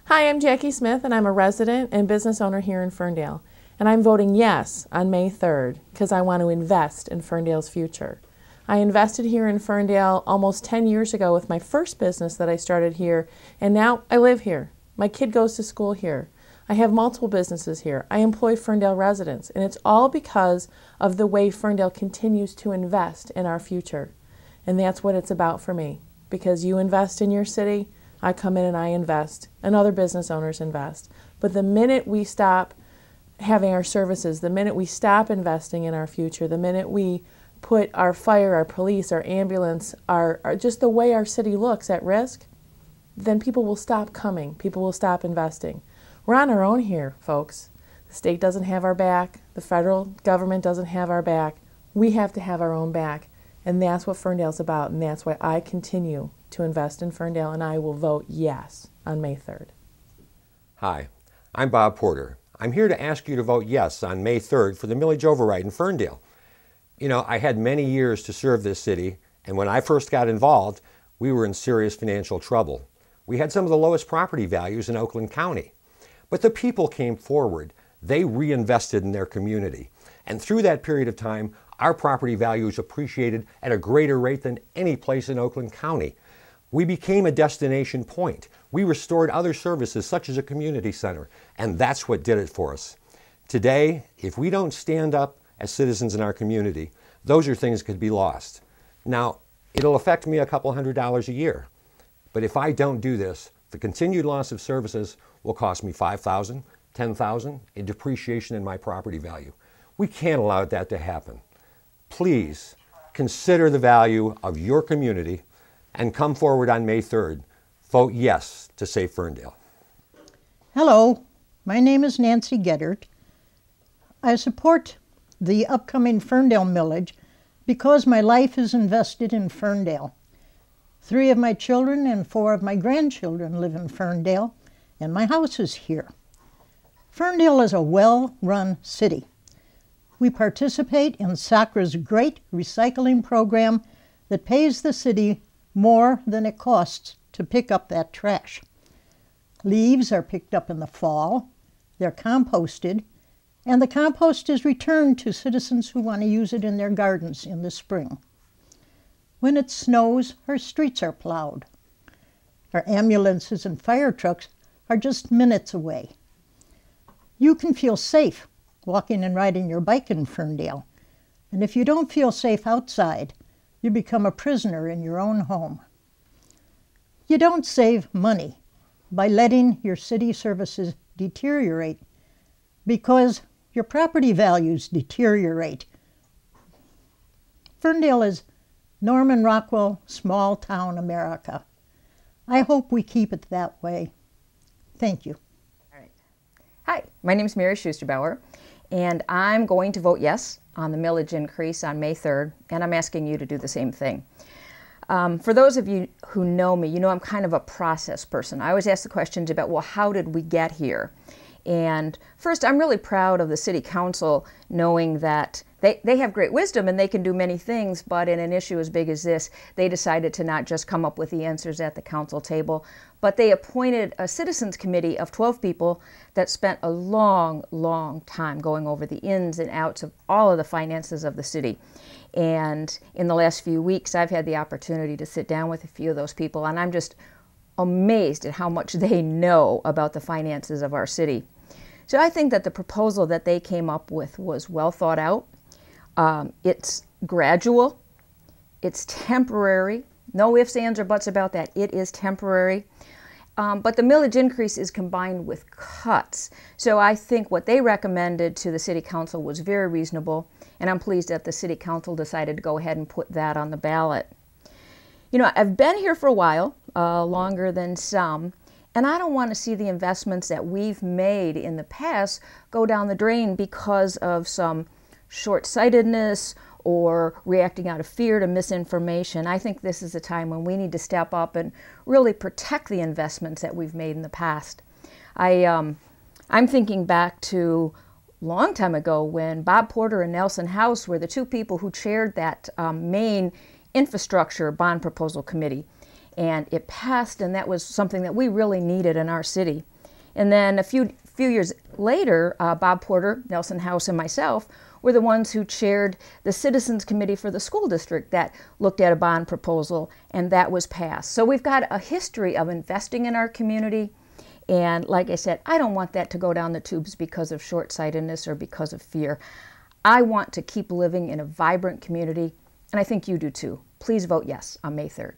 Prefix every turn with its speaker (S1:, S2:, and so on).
S1: Hi, I'm Jackie Smith, and I'm a resident and business owner here in Ferndale. And I'm voting yes on May 3rd because I want to invest in Ferndale's future. I invested here in Ferndale almost 10 years ago with my first business that I started here, and now I live here. My kid goes to school here. I have multiple businesses here. I employ Ferndale residents, and it's all because of the way Ferndale continues to invest in our future. And that's what it's about for me. Because you invest in your city, I come in and I invest, and other business owners invest. But the minute we stop having our services, the minute we stop investing in our future, the minute we put our fire, our police, our ambulance, our just the way our city looks at risk, then people will stop coming. People will stop investing. We're on our own here, folks. The state doesn't have our back. The federal government doesn't have our back. We have to have our own back. And that's what Ferndale's about, and that's why I continue to invest in Ferndale, and I will vote yes on May 3rd.
S2: Hi, I'm Bob Porter. I'm here to ask you to vote yes on May 3rd for the millage override in Ferndale. You know, I had many years to serve this city, and when I first got involved, we were in serious financial trouble. We had some of the lowest property values in Oakland County. But the people came forward. They reinvested in their community. And through that period of time, our property values appreciated at a greater rate than any place in Oakland County. We became a destination point. We restored other services such as a community center, and that's what did it for us. Today, if we don't stand up as citizens in our community, those are things that could be lost. Now, it'll affect me a couple $100s a year, but if I don't do this, the continued loss of services will cost me $5,000, $10,000 in depreciation in my property value. We can't allow that to happen. Please consider the value of your community and come forward on May 3rd. Vote yes to save Ferndale.
S3: Hello, my name is Nancy Goedert. I support the upcoming Ferndale millage because my life is invested in Ferndale. 3 of my children and 4 of my grandchildren live in Ferndale, and my house is here. Ferndale is a well-run city. We participate in SACRA's great recycling program that pays the city more than it costs to pick up that trash. Leaves are picked up in the fall, they're composted, and the compost is returned to citizens who want to use it in their gardens in the spring. When it snows, our streets are plowed. Our ambulances and fire trucks are just minutes away. You can feel safe walking and riding your bike in Ferndale. And if you don't feel safe outside, you become a prisoner in your own home. You don't save money by letting your city services deteriorate because your property values deteriorate. Ferndale is Norman Rockwell, small town America. I hope we keep it that way. Thank you.
S4: All right. Hi, my name is Mary Schusterbauer, and I'm going to vote yes on the millage increase on May 3rd, and I'm asking you to do the same thing. For those of you who know me, you know I'm kind of a process person. I always ask the questions about, well, how did we get here? And first, I'm really proud of the City Council knowing that they have great wisdom and they can do many things, but in an issue as big as this, they decided to not just come up with the answers at the council table, but they appointed a citizens committee of 12 people that spent a long, long time going over the ins and outs of all of the finances of the city. And in the last few weeks, I've had the opportunity to sit down with a few of those people, and I'm just amazed at how much they know about the finances of our city. So I think that the proposal that they came up with was well thought out. It's gradual, it's temporary, no ifs, ands, or buts about that. It is temporary. But the millage increase is combined with cuts. So I think what they recommended to the City Council was very reasonable, and I'm pleased that the City Council decided to go ahead and put that on the ballot. You know, I've been here for a while, longer than some, and I don't want to see the investments that we've made in the past go down the drain because of some short-sightedness or reacting out of fear to misinformation. I think this is a time when we need to step up and really protect the investments that we've made in the past. I'm thinking back to a long time ago when Bob Porter and Nelson House were the 2 people who chaired that main infrastructure bond proposal committee. And it passed, and that was something that we really needed in our city. And then a few years later, Bob Porter, Nelson House, and myself were the ones who chaired the Citizens Committee for the school district that looked at a bond proposal, and that was passed. So we've got a history of investing in our community. And like I said, I don't want that to go down the tubes because of short-sightedness or because of fear. I want to keep living in a vibrant community, and I think you do too. Please vote yes on May 3rd.